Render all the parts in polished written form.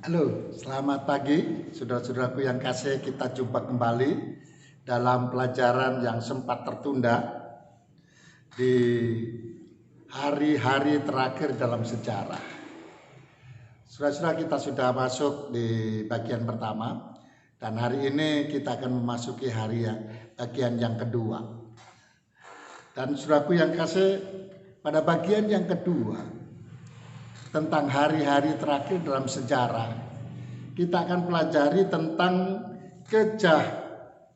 Halo, selamat pagi saudara-saudaraku yang kasih. Kita jumpa kembali dalam pelajaran yang sempat tertunda di hari-hari terakhir dalam sejarah. Saudara-saudara, kita sudah masuk di bagian pertama dan hari ini kita akan memasuki bagian yang kedua. Dan saudaraku yang kasih, pada bagian yang kedua tentang hari-hari terakhir dalam sejarah, kita akan pelajari tentang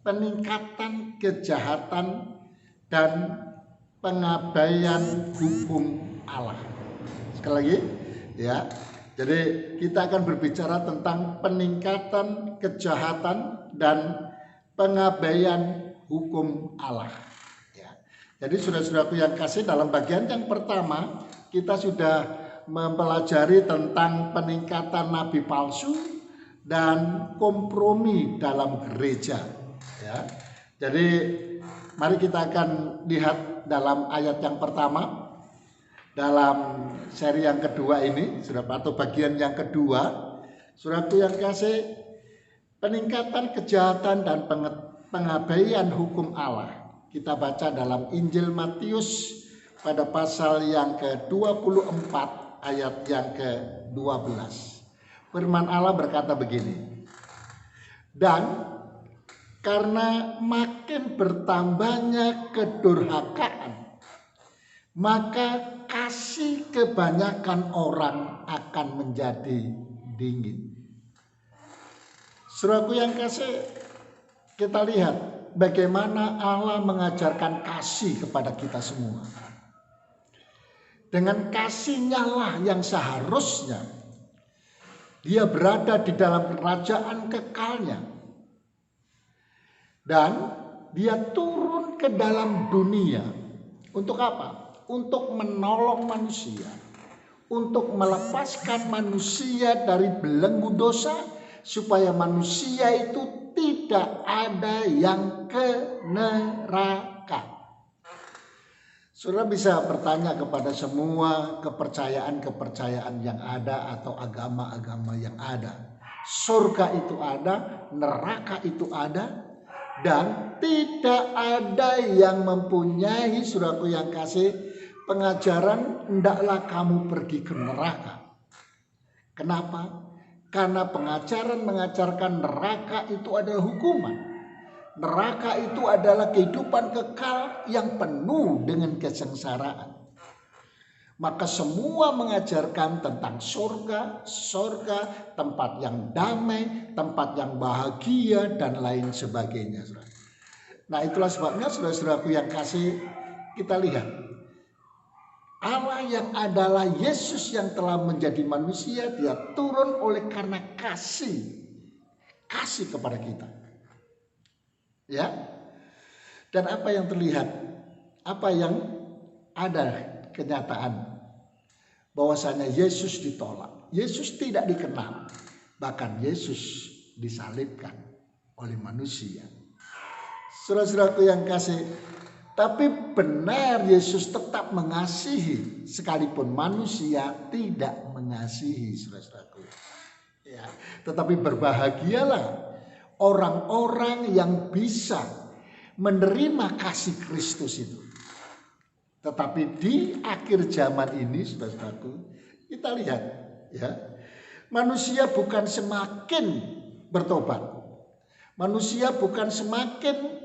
peningkatan kejahatan dan pengabaian hukum Allah. Sekali lagi ya. Jadi kita akan berbicara tentang peningkatan kejahatan dan pengabaian hukum Allah. Ya. Jadi saudara-saudaraku yang kasih, dalam bagian yang pertama kita sudah mempelajari tentang peningkatan nabi palsu dan kompromi dalam gereja. Ya. Jadi mari kita akan lihat dalam ayat yang pertama dalam seri yang kedua ini, atau bagian yang kedua. Saudaraku yang kasih, peningkatan kejahatan dan pengabaian hukum Allah. Kita baca dalam Injil Matius pada pasal yang ke-24 ayat yang ke-12. Firman Allah berkata begini, dan karena makin bertambahnya kedurhakaan, maka kasih kebanyakan orang akan menjadi dingin. Saudaraku yang kasih, kita lihat bagaimana Allah mengajarkan kasih kepada kita semua. Dengan kasihnya lah yang seharusnya dia berada di dalam kerajaan kekalnya. Dan dia turun ke dalam dunia. Untuk apa? Untuk menolong manusia. Untuk melepaskan manusia dari belenggu dosa. Supaya manusia itu tidak ada yang ke neraka. Saudara bisa bertanya kepada semua kepercayaan yang ada atau agama-agama yang ada. Surga itu ada, neraka itu ada, dan tidak ada yang mempunyai, saudaraku yang kasih, pengajaran hendaklah kamu pergi ke neraka. Kenapa? Karena pengajaran mengajarkan neraka itu adalah hukuman. Neraka itu adalah kehidupan kekal yang penuh dengan kesengsaraan. Maka semua mengajarkan tentang surga, tempat yang damai, tempat yang bahagia, dan lain sebagainya. Nah, itulah sebabnya saudara-saudaraku yang kasih, kita lihat Allah yang adalah Yesus yang telah menjadi manusia, dia turun oleh karena kasih kepada kita. Ya. Dan apa yang terlihat? Apa yang ada kenyataan? Bahwasanya Yesus ditolak. Yesus tidak dikenal. Bahkan Yesus disalibkan oleh manusia. Saudara-saudaraku yang kasih, tapi benar Yesus tetap mengasihi sekalipun manusia tidak mengasihi, saudara-saudaraku. Ya, tetapi berbahagialah orang-orang yang bisa menerima kasih Kristus itu. Tetapi di akhir zaman ini, saudara-saudaraku, kita lihat ya, manusia bukan semakin bertobat. Manusia bukan semakin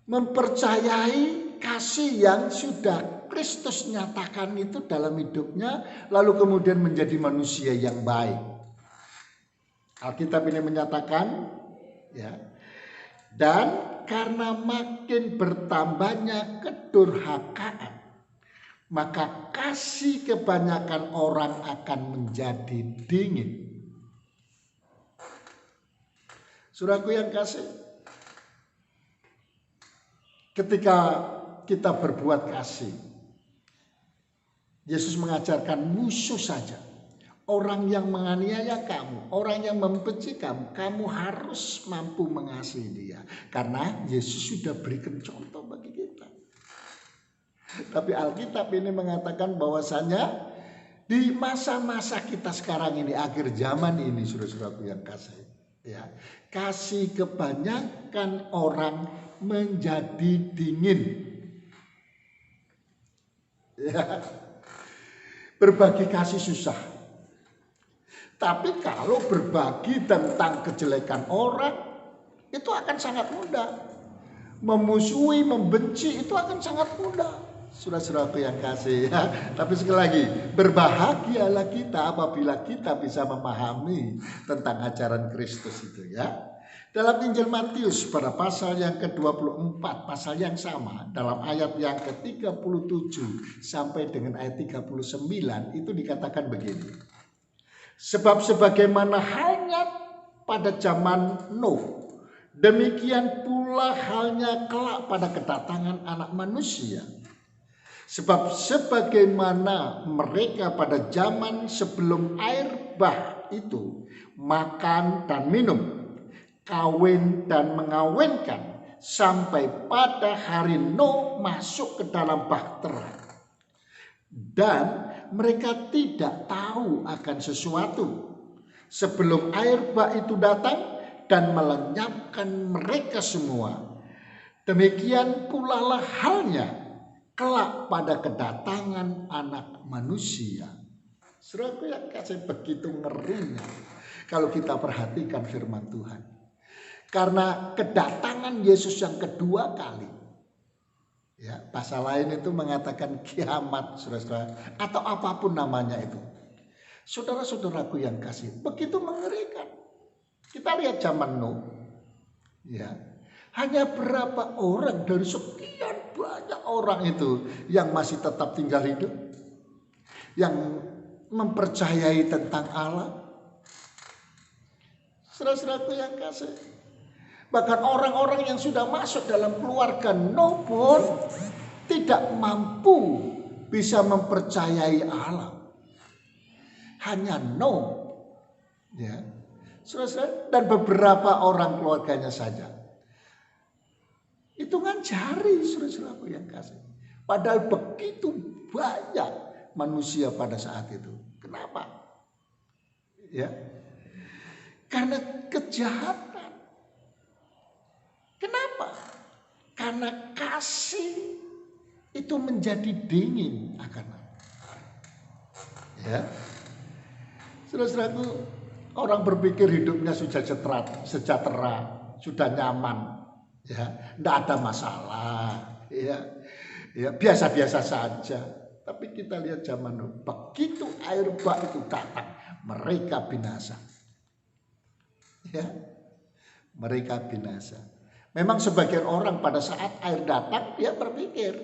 mempercayai kasih yang sudah Kristus nyatakan itu dalam hidupnya, lalu kemudian menjadi manusia yang baik. Alkitab ini menyatakan ya, dan karena makin bertambahnya kedurhakaan, maka kasih kebanyakan orang akan menjadi dingin. Saudaraku yang kasih, ketika kita berbuat kasih, Yesus mengajarkan musuh saja. Orang yang menganiaya kamu, orang yang membenci kamu, kamu harus mampu mengasihi dia. Karena Yesus sudah berikan contoh bagi kita. Tapi Alkitab ini mengatakan bahwasanya Di masa-masa kita sekarang ini, akhir zaman ini, saudara-saudaraku yang kasih, ya, kasih kebanyakan orang menjadi dingin. Ya, berbagi kasih susah. Tapi kalau berbagi tentang kejelekan orang, itu akan sangat mudah. Memusuhi, membenci, itu akan sangat mudah. Saudara-saudaraku yang kasih, ya. Tapi sekali lagi, berbahagialah kita apabila kita bisa memahami tentang ajaran Kristus itu, ya. Dalam Injil Matius pada pasal yang ke-24, pasal yang sama, dalam ayat yang ke-37 sampai dengan ayat 39 itu dikatakan begini. Sebab sebagaimana halnya pada zaman Nuh, demikian pula halnya kelak pada kedatangan Anak Manusia. Sebab sebagaimana mereka pada zaman sebelum air bah itu makan dan minum, kawin dan mengawinkan, sampai pada hari Nuh masuk ke dalam bahtera. Dan mereka tidak tahu akan sesuatu sebelum air bah itu datang dan melenyapkan mereka semua. Demikian pula lah halnya kelak pada kedatangan Anak Manusia. Saudaraku yang kasih, begitu ngerinya kalau kita perhatikan firman Tuhan. Karena kedatangan Yesus yang kedua kali, ya, bahasa lain itu mengatakan kiamat, saudara-saudara, atau apapun namanya itu. Saudara-saudaraku yang kasih, begitu mengerikan. Kita lihat zaman Nuh, ya, hanya berapa orang dari sekian banyak orang itu yang masih tetap tinggal hidup, yang mempercayai tentang Allah. Saudara-saudaraku yang kasih, bahkan orang-orang yang sudah masuk dalam keluarga Nuh pun tidak mampu bisa mempercayai Allah. Hanya Nuh, ya, saudara-saudara, dan beberapa orang keluarganya saja. Hitungan jari, saudara-saudaraku yang kasih. Padahal begitu banyak manusia pada saat itu. Kenapa? Ya, karena kejahatan. Kenapa? Karena kasih itu menjadi dingin akan Allah. Ya, saudara-saudaraku, orang berpikir hidupnya sudah sejahtera, sudah nyaman, ya, tidak ada masalah, ya, ya, biasa-biasa saja. Tapi kita lihat zaman Nuh, begitu air bah itu datang, mereka binasa. Ya, mereka binasa. Memang sebagian orang pada saat air datang, dia berpikir,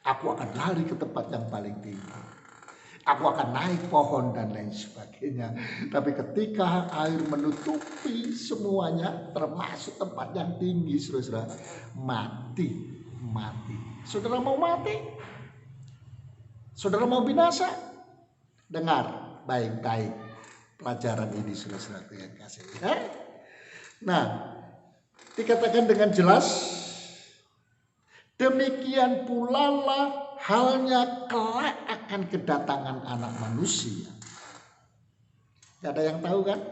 aku akan lari ke tempat yang paling tinggi, aku akan naik pohon dan lain sebagainya. Tapi ketika air menutupi semuanya, termasuk tempat yang tinggi, saudara, mati. Saudara mau mati? Saudara mau binasa? Dengar baik-baik pelajaran ini, saudara yang kasih. Nah, dikatakan dengan jelas, demikian pula lah halnya kelak akan kedatangan Anak Manusia. Tidak ada yang tahu kan?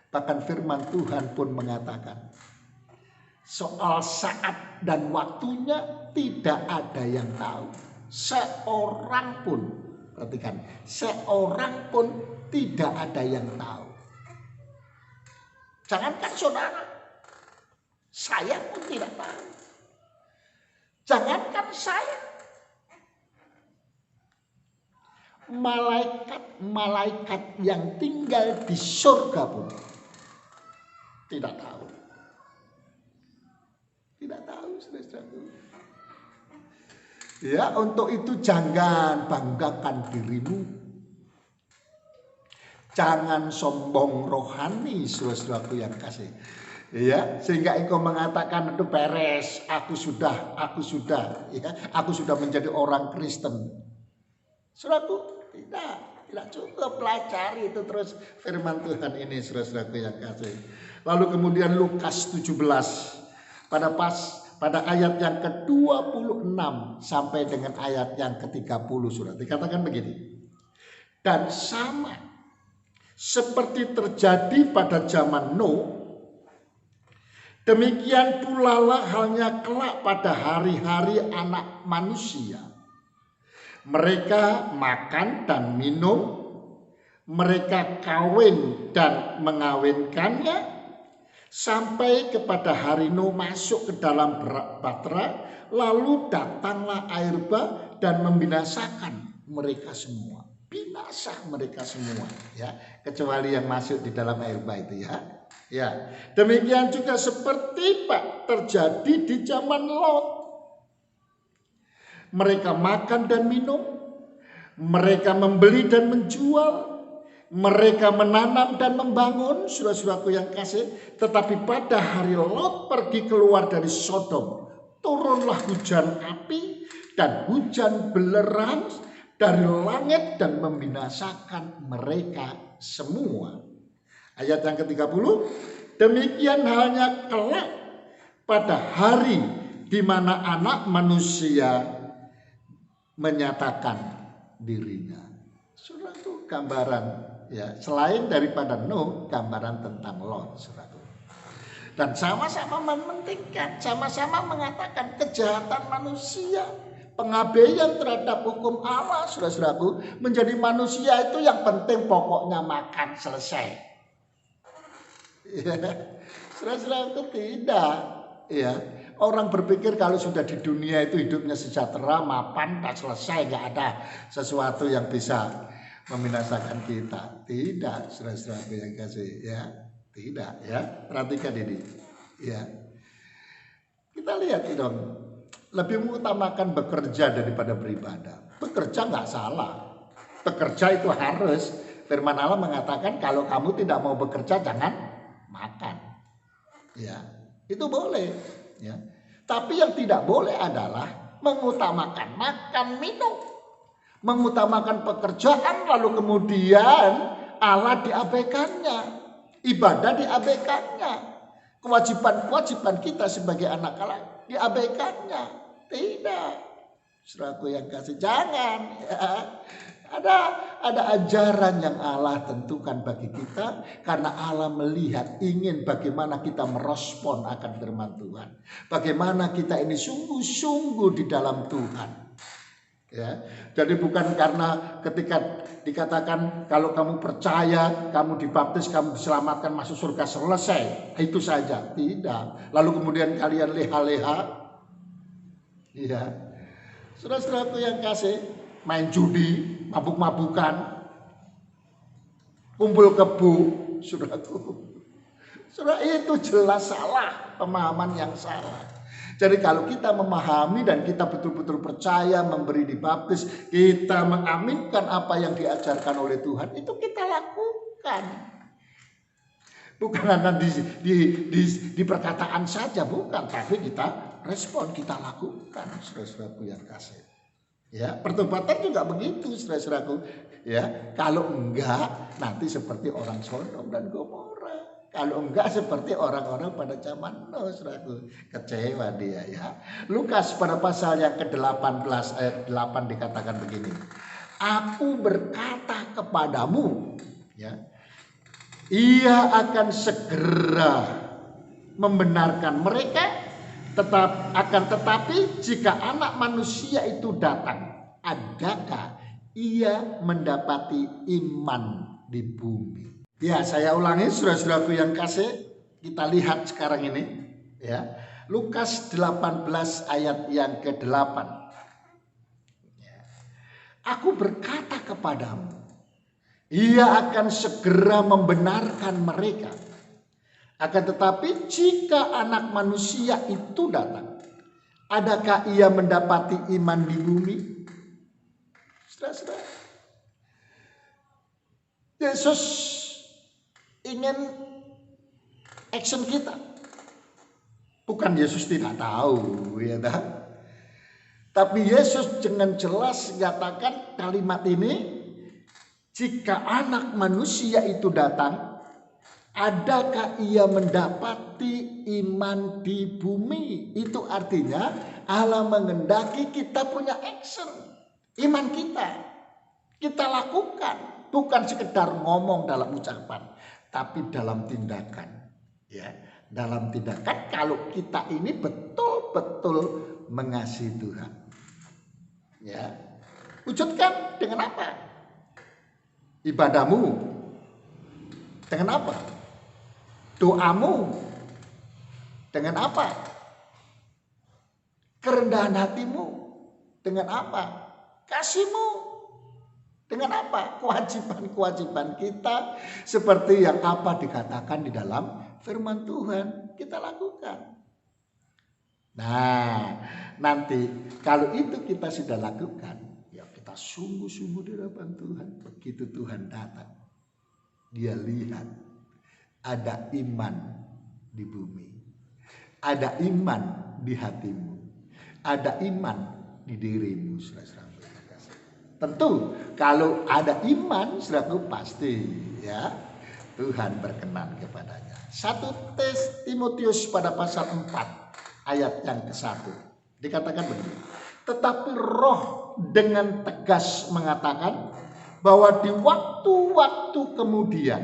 Bahkan firman Tuhan pun mengatakan, soal saat dan waktunya tidak ada yang tahu. Seorang pun, perhatikan, seorang pun tidak ada yang tahu. Jangankan saudara, saya pun tidak tahu. Jangankan saya, malaikat yang tinggal di surga pun tidak tahu. Tidak tahu, saudara-saudara. Ya, untuk itu jangan banggakan dirimu. Jangan sombong rohani, saudara-saudaraku yang kasih. Ya, sehingga engkau mengatakan itu beres, aku sudah, ya, aku sudah menjadi orang Kristen. Saudaraku, tidak cukup pelajari itu terus firman Tuhan ini, saudara-saudaraku yang kasih. Lalu kemudian Lukas 17 pada ayat yang ke-26 sampai dengan ayat yang ke-30, saudara, dikatakan begini. Dan sama seperti terjadi pada zaman Nuh, demikian pula lah halnya kelak pada hari-hari anak manusia. Mereka makan dan minum, mereka kawin dan mengawinkannya, sampai kepada hari Nuh masuk ke dalam bahtera, lalu datanglah air bah dan membinasakan mereka semua. Binasa mereka semua, ya, kecuali yang masuk di dalam air bah itu, ya. Ya, demikian juga seperti terjadi di zaman Lot. Mereka makan dan minum, mereka membeli dan menjual, mereka menanam dan membangun, saudara-saudaraku yang kasih. Tetapi pada hari Lot pergi keluar dari Sodom, turunlah hujan api dan hujan belerang dari langit dan membinasakan mereka semua. Ayat yang ke-30, demikian halnya kelak pada hari di mana anak manusia menyatakan dirinya. Saudaraku, gambaran, ya, selain daripada Nuh, gambaran tentang Lot, saudaraku. Dan sama-sama mementingkan, sama-sama mengatakan kejahatan manusia, pengabaian terhadap hukum Allah, saudara-saudaraku. Menjadi manusia itu yang penting pokoknya makan, selesai. Ya, saudara-saudaraku, tidak. Ya, orang berpikir kalau sudah di dunia itu hidupnya sejahtera, mapan, tak selesai, nggak ada sesuatu yang bisa membinasakan kita. Tidak, saudara-saudaraku yang kasih, ya. Tidak, ya. Perhatikan ini, ya. Kita lihat dong, lebih mengutamakan bekerja daripada beribadah. Bekerja nggak salah, bekerja itu harus. Firman Allah mengatakan kalau kamu tidak mau bekerja jangan makan, ya, itu boleh, ya. Tapi yang tidak boleh adalah mengutamakan makan minum, mengutamakan pekerjaan lalu kemudian Allah diabaikannya, ibadah diabaikannya, kewajiban-kewajiban kita sebagai anak Allah diabaikannya. Tidak, saudaraku yang kasih, jangan, ya. Ada ajaran yang Allah tentukan bagi kita, karena Allah melihat, ingin bagaimana kita merespon akan firman Tuhan, bagaimana kita ini sungguh-sungguh di dalam Tuhan, ya. Jadi bukan karena ketika dikatakan kalau kamu percaya, kamu dibaptis, kamu diselamatkan, masuk surga, selesai, itu saja. Tidak. Lalu kemudian kalian leha-leha, ya, saudara-saudaraku yang kasih, main judi, mabuk-mabukan, kumpul kebo, saudaraku. Saudara, itu jelas salah, pemahaman yang salah. Jadi kalau kita memahami dan kita betul-betul percaya, memberi dibaptis, kita mengaminkan apa yang diajarkan oleh Tuhan, itu kita lakukan. Bukan hanya di perkataan saja, bukan, tapi kita respon, kita lakukan, saudara-saudaraku yang kasih. Ya, pertobatan juga begitu, saudara-saudaraku. Ya, kalau enggak nanti seperti orang Sodom dan Gomora. Kalau enggak seperti orang-orang pada zaman Nuh, saudaraku. Kecewa dia, ya. Lukas pada pasal yang ke-18 ayat 8 dikatakan begini. Aku berkata kepadamu, ya, ia akan segera membenarkan mereka, tetapi jika anak manusia itu datang, adakah ia mendapati iman di bumi? Ya, saya ulangi, saudara-saudaraku yang kasih, kita lihat sekarang ini, ya. Lukas 18 ayat yang ke-8. Aku berkata kepadamu, ia akan segera membenarkan mereka. Akan tetapi jika anak manusia itu datang, adakah ia mendapati iman di bumi? Saudara-saudara, Yesus ingin action kita. Bukan Yesus tidak tahu, ya kan? Tapi Yesus dengan jelas mengatakan kalimat ini, jika anak manusia itu datang, adakah ia mendapati iman di bumi? Itu artinya Allah menghendaki kita punya action, iman kita. Kita lakukan, bukan sekedar ngomong dalam ucapan, tapi dalam tindakan. Ya, dalam tindakan kalau kita ini betul-betul mengasihi Tuhan. Ya, wujudkan dengan apa? Ibadahmu dengan apa? Doamu dengan apa? Kerendahan hatimu dengan apa? Kasihmu dengan apa? Kewajiban-kewajiban kita seperti yang apa dikatakan di dalam firman Tuhan kita lakukan. Nah, nanti kalau itu kita sudah lakukan, ya kita sungguh-sungguh di hadapan Tuhan. Begitu Tuhan datang, Dia lihat ada iman di bumi, ada iman di hatimu, ada iman di dirimu, saudara-saudara. Tentu kalau ada iman, saudaraku, pasti ya Tuhan berkenan kepadanya. 1 Timotius pada pasal 4 ayat yang ke-1 dikatakan begini. Tetapi Roh dengan tegas mengatakan bahwa di waktu-waktu kemudian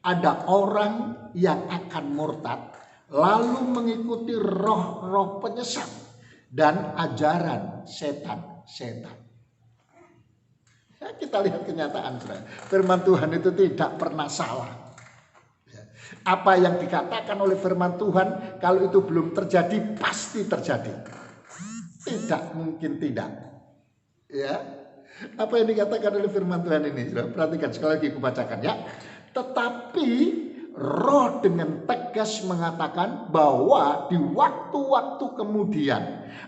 ada orang yang akan murtad lalu mengikuti roh-roh penyesat dan ajaran setan-setan. Ya, kita lihat kenyataan, saudara. Firman Tuhan itu tidak pernah salah. Apa yang dikatakan oleh firman Tuhan, kalau itu belum terjadi, pasti terjadi. Tidak mungkin tidak. Ya, apa yang dikatakan oleh firman Tuhan ini, saudara, perhatikan sekali lagi kubacakan ya. Tetapi Roh dengan tegas mengatakan bahwa di waktu-waktu kemudian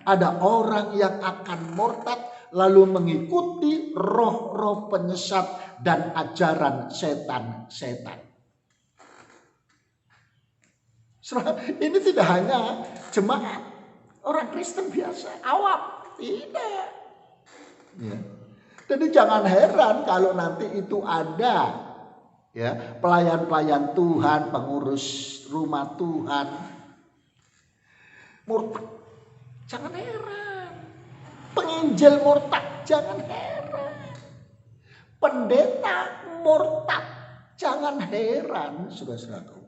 ada orang yang akan murtad lalu mengikuti roh-roh penyesat dan ajaran setan-setan. Ini tidak hanya jemaat orang Kristen biasa, awam, tidak. Ya. Jadi jangan heran kalau nanti itu ada ya pelayan-pelayan Tuhan, pengurus rumah Tuhan murtad. Jangan heran. Penginjil murtad, jangan heran. Pendeta murtad, jangan heran, saudara-saudaraku.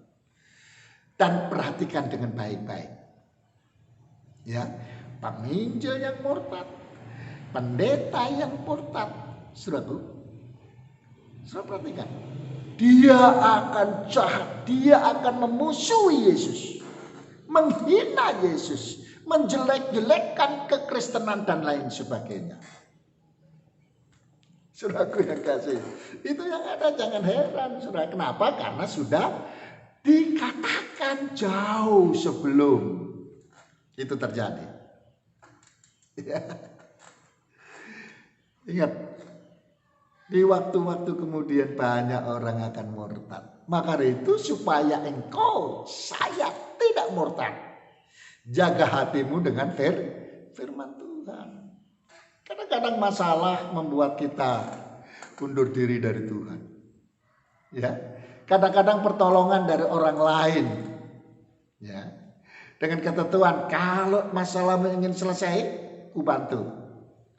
Dan perhatikan dengan baik-baik. Ya, penginjil yang murtad, pendeta yang murtad, saudaraku. Saudara perhatikan. Dia akan jahat, dia akan memusuhi Yesus, menghina Yesus, menjelek-jelekkan kekristenan dan lain sebagainya. Saudaraku yang kasih, itu yang ada, jangan heran, saudara. Kenapa? Karena sudah dikatakan jauh sebelum itu terjadi. Ya. Ingat, di waktu-waktu kemudian banyak orang akan murtad. Maka itu supaya engkau, saya tidak murtad, jaga hatimu dengan firman Tuhan. Kadang-kadang masalah membuat kita undur diri dari Tuhan. Ya, kadang-kadang pertolongan dari orang lain. Ya, dengan ketentuan kalau masalahmu ingin selesai, ku bantu.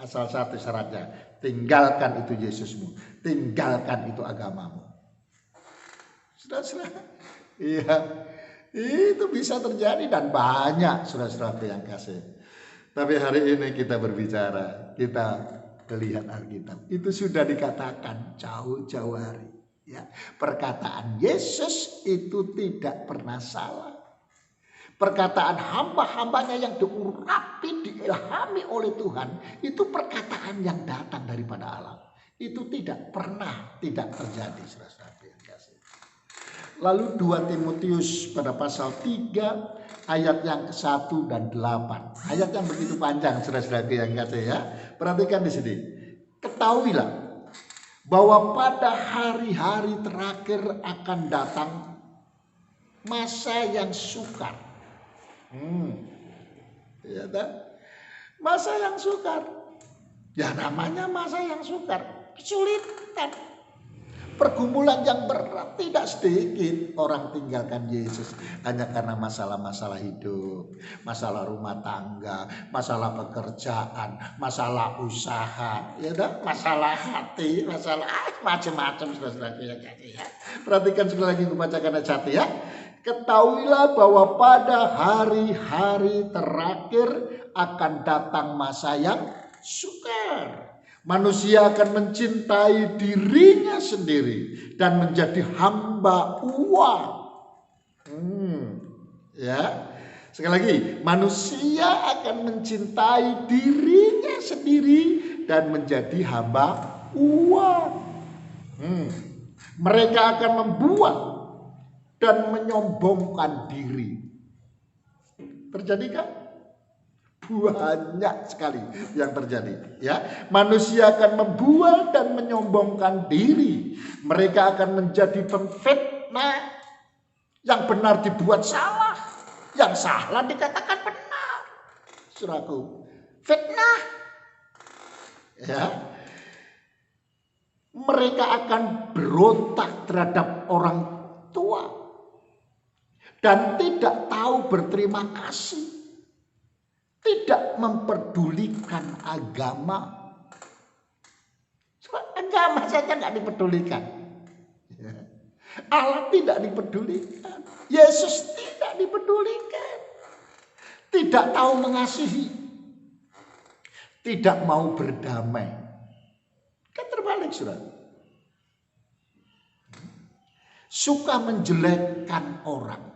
Asal satu syaratnya, tinggalkan itu Yesusmu, tinggalkan itu agamamu. Sudah, iya, itu bisa terjadi dan banyak saudara-saudara yang kasih. Tapi hari ini kita berbicara, kita melihat Alkitab. Itu sudah dikatakan jauh-jauh hari. Ya, perkataan Yesus itu tidak pernah salah. Perkataan hamba-hambanya yang diurapi, diilhami oleh Tuhan, itu perkataan yang datang daripada Allah. Itu tidak pernah tidak terjadi, saudara-saudara yang kasih. Lalu 2 Timotius pada pasal 3 ayat yang ke-1 dan 8. Ayat yang begitu panjang, saudara-saudara yang kasih ya. Perhatikan di sini. Ketahuilah bahwa pada hari-hari terakhir akan datang masa yang sukar. Ya, masa yang sukar. Ya namanya masa yang sukar, kesulitan. Pergumulan yang berat, tidak sedikit orang tinggalkan Yesus hanya karena masalah-masalah hidup, masalah rumah tangga, masalah pekerjaan, masalah usaha, ya dah, masalah hati, masalah macam-macam saudara-saudaraku ya. Perhatikan sekali lagi aku bacakan ayat 1 ya. Ketahuilah bahwa pada hari-hari terakhir akan datang masa yang sukar. Manusia akan mencintai dirinya sendiri dan menjadi hamba uang. Ya, sekali lagi, manusia akan mencintai dirinya sendiri dan menjadi hamba uang. Mereka akan membuat dan menyombongkan diri. Terjadikah? Banyak sekali yang terjadi, ya. Manusia akan membuat dan menyombongkan diri. Mereka akan menjadi pemfitnah. Yang benar dibuat salah, yang salah dikatakan benar. Saudaraku, fitnah. Ya. Mereka akan berontak terhadap orang tua dan tidak tahu berterima kasih. Tidak memperdulikan agama. Agama saja nggak dipedulikan. Allah tidak dipedulikan. Yesus tidak dipedulikan. Tidak tahu mengasihi. Tidak mau berdamai. Kan terbalik, saudara. Suka menjelekkan orang.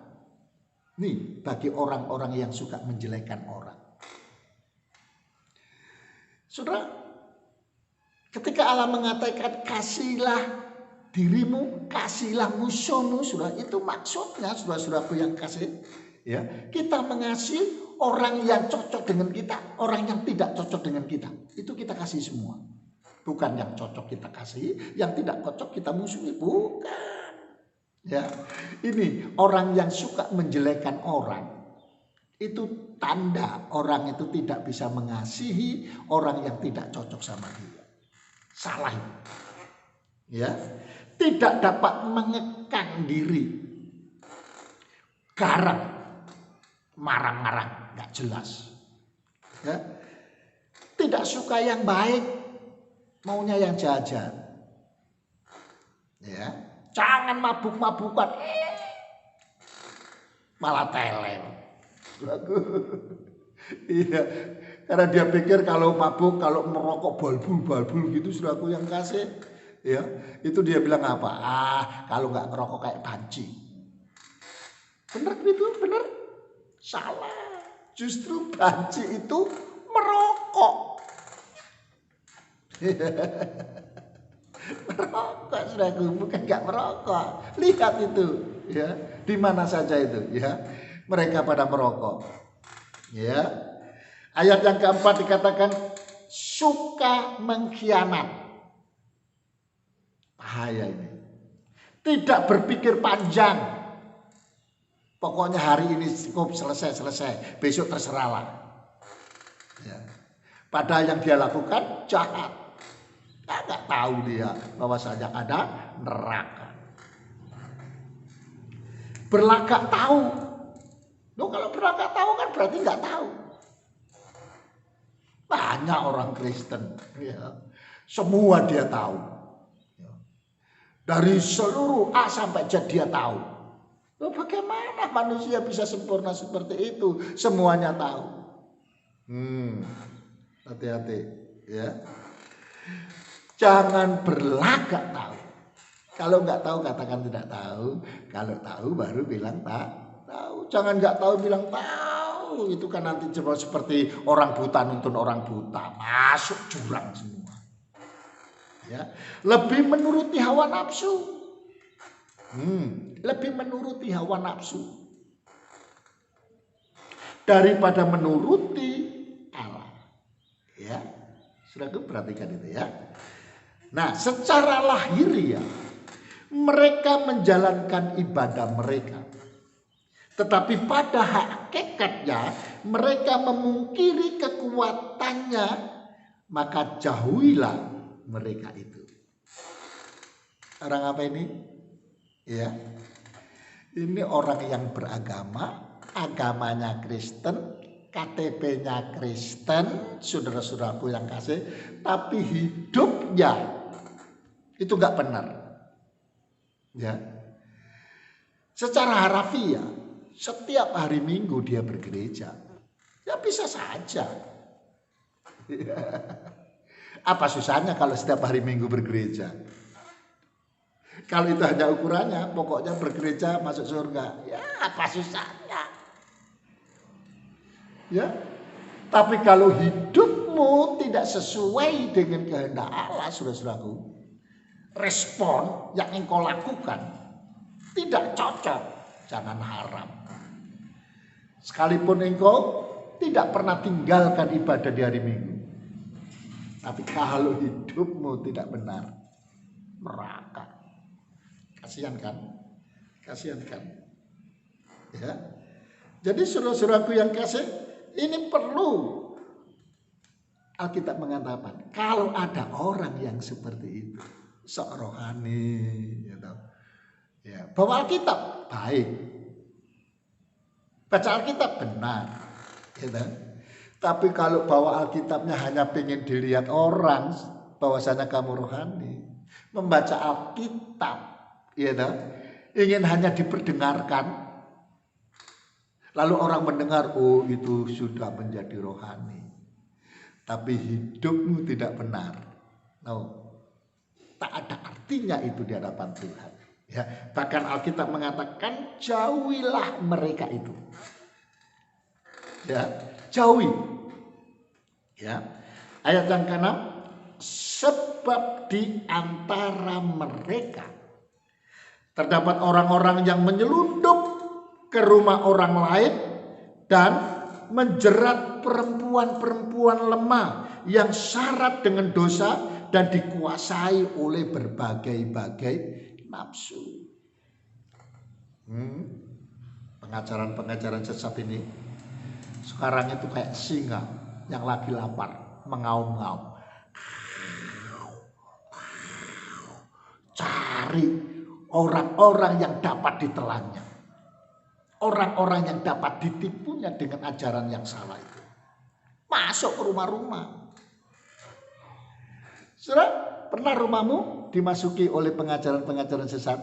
Nih, bagi orang-orang yang suka menjelekkan orang. Saudara, ketika Allah mengatakan kasihlah dirimu, kasihlah musuhmu, saudara, itu maksudnya saudara-saudaraku yang kasih, ya, kita mengasihi orang yang cocok dengan kita, orang yang tidak cocok dengan kita, itu kita kasih semua. Bukan yang cocok kita kasih, yang tidak cocok kita musuhi, bukan. Ya, ini orang yang suka menjelekkan orang. Itu tanda orang itu tidak bisa mengasihi orang yang tidak cocok sama dia. Salah. Ya. Tidak dapat mengekang diri. Garang. Marah-marah, enggak jelas. Ya. Tidak suka yang baik, maunya yang jahat. Ya. Jangan mabuk-mabukan. Malah teler. Iya, karena dia pikir kalau mabuk, kalau merokok balbul gitu, saudaraku yang kasih, ya, itu dia bilang apa? Kalau nggak ngerokok kayak banci. Bener itu, bener? Salah. Justru banci itu merokok. Merokok, saudaraku, bukan nggak merokok. Lihat itu, ya, di mana saja itu, ya. Mereka pada merokok. Ya. Ayat yang keempat dikatakan suka mengkhianat. Bahaya ini. Tidak berpikir panjang. Pokoknya hari ini cukup, selesai. Besok terserahlah. Ya. Padahal yang dia lakukan jahat. Nggak tahu dia bahwa saja ada neraka. Berlagak tahu. Loh, kalau berlagak tahu kan berarti nggak tahu. Banyak orang Kristen, ya, semua dia tahu. Dari seluruh A sampai Z dia tahu. Loh, bagaimana manusia bisa sempurna seperti itu? Semuanya tahu. Hati-hati, ya. Jangan berlagak tahu. Kalau nggak tahu katakan tidak tahu. Kalau tahu baru bilang tak tahu. Jangan nggak tahu bilang tahu. Itu kan nanti seperti orang buta nuntun orang buta, masuk jurang semua. Ya, lebih menuruti hawa nafsu. Lebih menuruti hawa nafsu daripada menuruti Allah. Ya, sudah perhatikan itu ya. Nah, secara lahiriah mereka menjalankan ibadah mereka. Tetapi pada hakikatnya mereka memungkiri kekuatannya, maka jauhilah mereka itu. Orang apa ini? Ya, ini orang yang beragama, agamanya Kristen, KTP-nya Kristen, saudara-saudaraku yang kasih, tapi hidupnya itu nggak benar. Ya, secara harafiah, setiap hari Minggu dia bergereja, ya bisa saja. Apa susahnya kalau setiap hari Minggu bergereja? Kalau itu hanya ukurannya, pokoknya bergereja masuk surga, ya apa susahnya? Ya, tapi kalau hidupmu tidak sesuai dengan kehendak Allah, saudara-saudaraku, respon yang engkau lakukan tidak cocok, jangan harap. Sekalipun engkau tidak pernah tinggalkan ibadah di hari Minggu, tapi kalau hidupmu tidak benar, neraka. Kasihan kan? Kasihan kan? Ya. Jadi saudara-saudaraku yang kasih, ini perlu Alkitab mengatakan, kalau ada orang yang seperti itu, sok rohani, gitu. Ya, bawa Alkitab baik, baca Alkitab benar, gitu. Tapi kalau bawa Alkitabnya hanya pengen dilihat orang, bahwasanya kamu rohani, membaca Alkitab, gitu, ingin hanya diperdengarkan, lalu orang mendengar, oh itu sudah menjadi rohani, tapi hidupmu tidak benar, no, tak ada artinya itu di hadapan Tuhan. Ya, bahkan Alkitab mengatakan jauhilah mereka itu. Ya, jauhi. Ya, ayat yang ke-6, sebab di antara mereka terdapat orang-orang yang menyelundup ke rumah orang lain dan menjerat perempuan-perempuan lemah yang syarat dengan dosa dan dikuasai oleh berbagai-bagai nafsu. Pengajaran-pengajaran sesat ini sekarang itu kayak singa yang lagi lapar, mengaum-ngaum, cari orang-orang yang dapat ditelannya, orang-orang yang dapat ditipunya dengan ajaran yang salah itu, masuk ke rumah-rumah. Saudara, pernah rumahmu dimasuki oleh pengajaran-pengajaran sesat?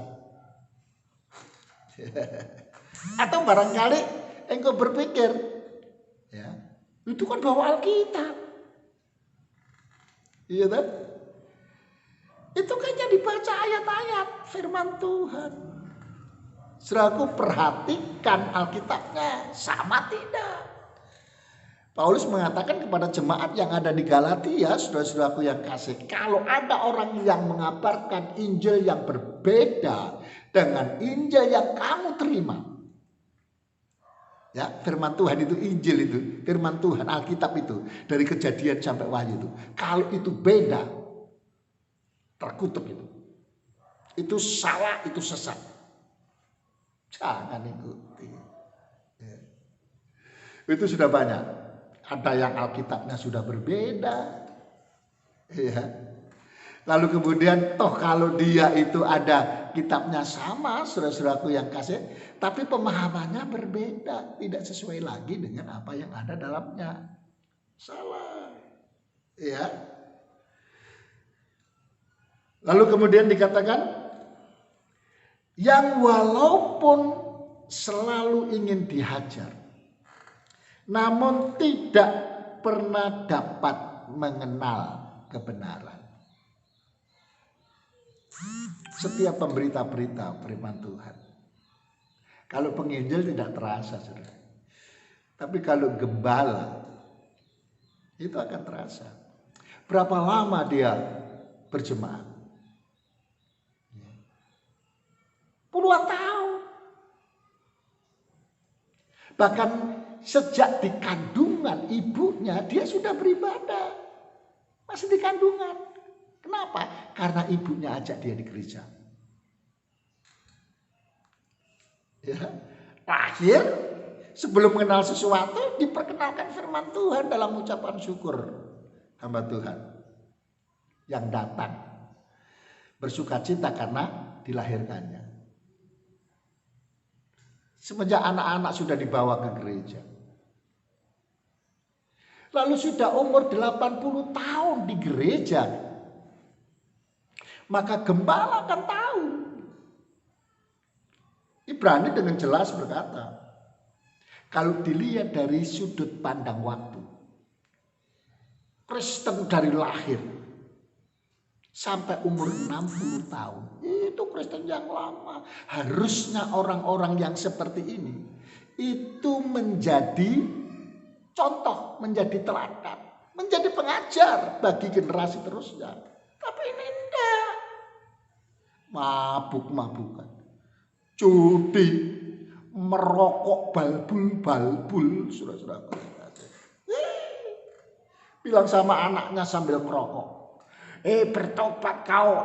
Atau barangkali engkau berpikir, ya, itu kan bawa Alkitab, iya kan? Itu kayaknya dibaca ayat-ayat firman Tuhan. Saudaraku, perhatikan Alkitabnya, sama tidak? Paulus mengatakan kepada jemaat yang ada di Galatia, saudara-saudaraku yang kasih, kalau ada orang yang mengabarkan Injil yang berbeda dengan Injil yang kamu terima, ya, firman Tuhan itu, Injil itu, firman Tuhan, Alkitab itu, dari Kejadian sampai Wahyu itu, kalau itu beda, terkutuk itu salah, itu sesat, jangan ikuti. Ya. Itu sudah banyak. Ada yang Alkitabnya sudah berbeda, ya. Lalu kemudian toh kalau dia itu ada kitabnya sama, saudara-saudaraku yang kasih, tapi pemahamannya berbeda, tidak sesuai lagi dengan apa yang ada dalamnya, salah, ya. Lalu kemudian dikatakan, yang walaupun selalu ingin dihajar, namun tidak pernah dapat mengenal kebenaran. Setiap pemberita-berita firman Tuhan, kalau penginjil tidak terasa, saudara. Tapi kalau gembala, itu akan terasa. Berapa lama dia berjemaat? Puluhan tahun. Bahkan sejak di kandungan ibunya dia sudah beribadah. Masih di kandungan. Kenapa? Karena ibunya ajak dia di gereja. Ya. Lahir sebelum mengenal sesuatu diperkenalkan firman Tuhan dalam ucapan syukur hamba Tuhan yang datang bersukacita karena dilahirkannya. Semenjak anak-anak sudah dibawa ke gereja. Lalu sudah umur 80 tahun di gereja. Maka gembala akan tahu. Ibrani dengan jelas berkata, kalau dilihat dari sudut pandang waktu, Kristen dari lahir sampai umur 60 tahun, itu Kristen yang lama. Harusnya orang-orang yang seperti ini itu menjadi contoh, menjadi teladan, menjadi pengajar bagi generasi terusnya. Tapi ini enggak. Mabuk-mabukan, judi, merokok, balbul, saudara-saudara. Bilang sama anaknya sambil merokok, bertobat kau.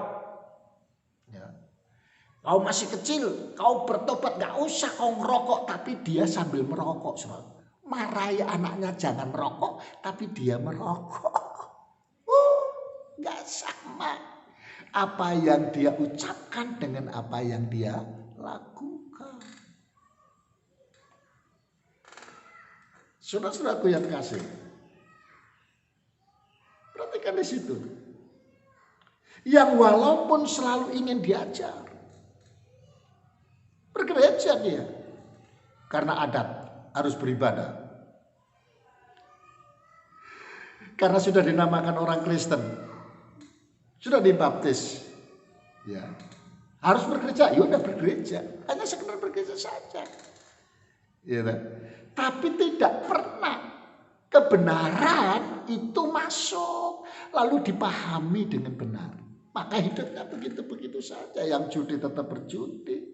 Ya. Kau masih kecil, kau bertobat, gak usah kau ngerokok. Tapi dia sambil merokok, saudara. Marahi anaknya jangan merokok, tapi dia merokok. Gak sama apa yang dia ucapkan dengan apa yang dia lakukan. Saudara-saudaraku yang kasih, perhatikan di situ. Yang walaupun selalu ingin diajar, bergereja dia karena adat harus beribadah, karena sudah dinamakan orang Kristen, sudah dibaptis, ya harus bergereja. Ya udah bergereja, hanya sekedar bergereja saja, ya. Tapi tidak pernah kebenaran itu masuk lalu dipahami dengan benar. Maka hidupnya begitu-begitu saja. Yang judi tetap berjudi.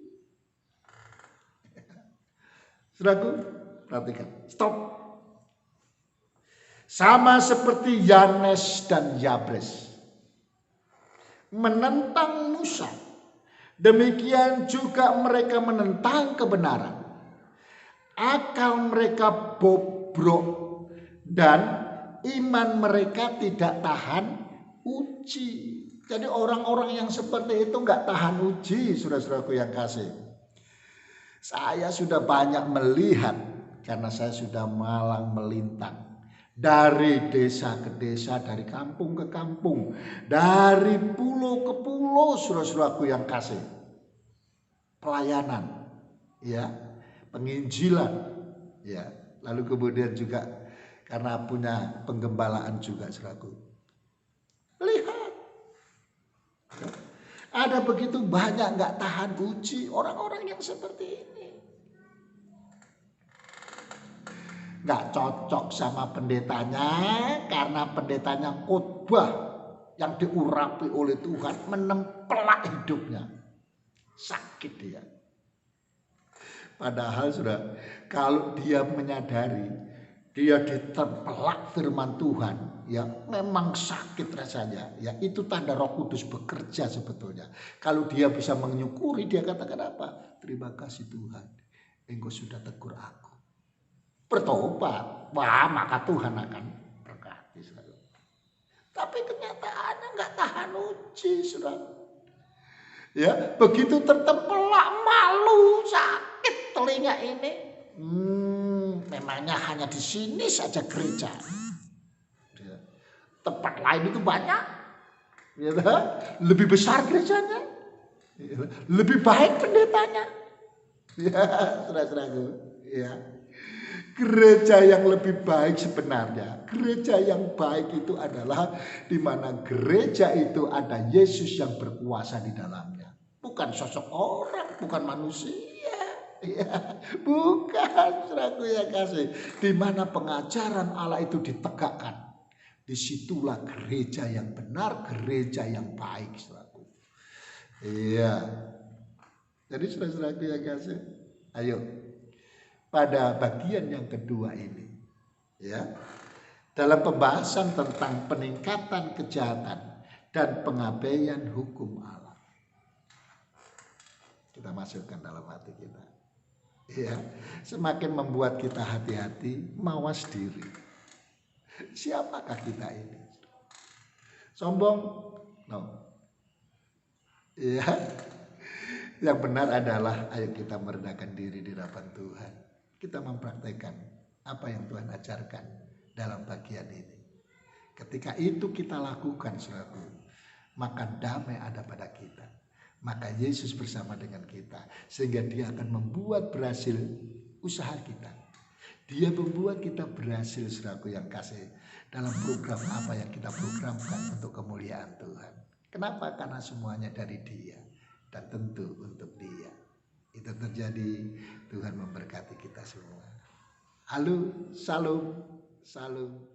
Saudaraku, perhatikan. Stop. Sama seperti Yanes dan Yabres menentang Musa, demikian juga mereka menentang kebenaran. Akal mereka bobrok dan iman mereka tidak tahan uji. Jadi orang-orang yang seperti itu nggak tahan uji, saudara-saudaraku yang kasih. Saya sudah banyak melihat karena saya sudah malang melintang. Dari desa ke desa, dari kampung ke kampung, dari pulau ke pulau, saudara-saudaraku yang kasih. Pelayanan, ya, penginjilan, ya. Lalu kemudian juga karena punya penggembalaan juga, saudaraku. Lihat, ada begitu banyak nggak tahan uji orang-orang yang seperti ini. Nggak cocok sama pendetanya karena pendetanya khotbah yang diurapi oleh Tuhan menempelak hidupnya, sakit dia. Padahal sudah, kalau dia menyadari dia ditempelak firman Tuhan, ya memang sakit rasanya. Ya itu tanda Roh Kudus bekerja sebetulnya. Kalau dia bisa menyukuri, dia katakan apa? Terima kasih Tuhan, Engkau sudah tegur aku. Bertobat, wah maka Tuhan akan berkati. Tapi kenyataannya nggak tahan uji, saudara. Ya begitu tertempelak, malu, sakit telinga ini. Memangnya hanya di sini saja gereja. Ya. Tempat lain itu banyak. Ya, lebih besar gerejanya. Ya. Lebih baik pendetanya. Ya, saudara-saudaraku. Ya. Gereja yang lebih baik sebenarnya, gereja yang baik itu adalah di mana gereja itu ada Yesus yang berkuasa di dalamnya. Bukan sosok orang, bukan manusia. Ya, bukan, saudaraku yang kasih. Di mana pengajaran Allah itu ditegakkan. Disitulah gereja yang benar, gereja yang baik, saudaraku. Iya. Jadi saudara-saudaraku yang kasih, ayo. Pada bagian yang kedua ini, ya, dalam pembahasan tentang peningkatan kejahatan dan pengabaian hukum Allah, kita masukkan dalam hati kita, ya, semakin membuat kita hati-hati, mawas diri. Siapakah kita ini? Sombong? No. Ya, yang benar adalah ayo kita merendahkan diri di hadapan Tuhan. Kita mempraktekkan apa yang Tuhan ajarkan dalam bagian ini. Ketika itu kita lakukan, saudaraku, maka damai ada pada kita. Maka Yesus bersama dengan kita, sehingga Dia akan membuat berhasil usaha kita. Dia membuat kita berhasil, saudaraku yang kasih, dalam program apa yang kita programkan untuk kemuliaan Tuhan. Kenapa? Karena semuanya dari Dia dan tentu untuk Dia. Itu terjadi, Tuhan memberkati kita semua. Halo, salam, salam.